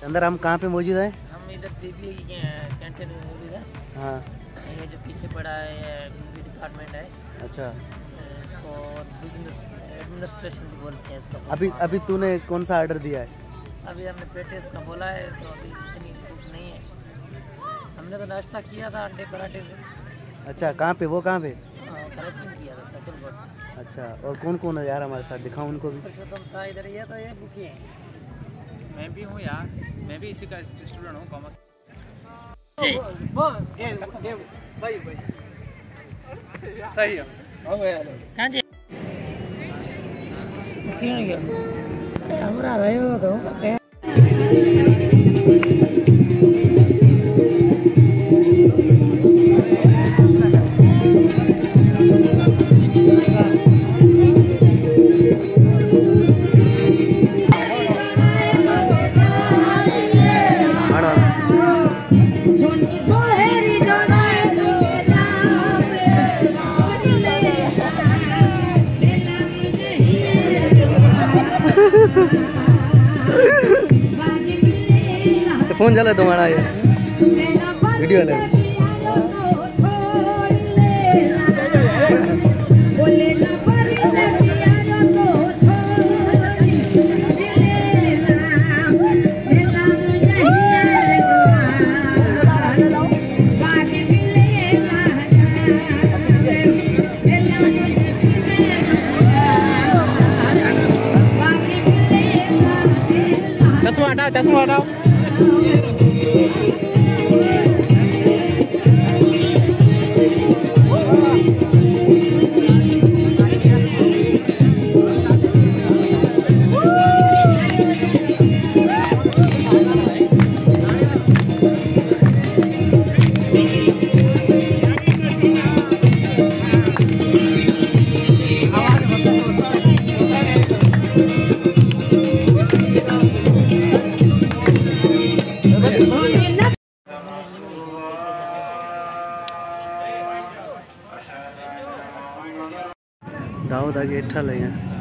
अंदर हम कहाँ पे मौजूद हैं? हम इधर देवी कैंटीन में मौजूद है। हाँ, ये जो पीछे पड़ा है डिपार्टमेंट है। अच्छा, इसको बिजनेस एडमिनिस्ट्रेशन भी बोलते हैं इसका। अभी तूने कौन सा ऑर्डर दिया है? अभी हमने पेटीज का बोला है, तो अभी इतनी भूख नहीं है। हमने तो नाश्ता किया था अंडे पराठे से। अच्छा, कहाँ पे? वो कहाँ पे? कराची में किया था, सचलगढ़। अच्छा, और कौन कौन है यार हमारे साथ? दिखाओ उनको भी। इधर ही है, तो ये भूखे हैं। मैं भी हूँ यार, मैं भी इसी का स्टूडेंट हूँ, कॉमर्स। सही है। कहाँ जी? क्यों गया? हमरा रहे हो तो फोन चला तुम्हारा ये वीडियो वाला चश्मा हटाओ। दाऊद आगे अच्छा लगे।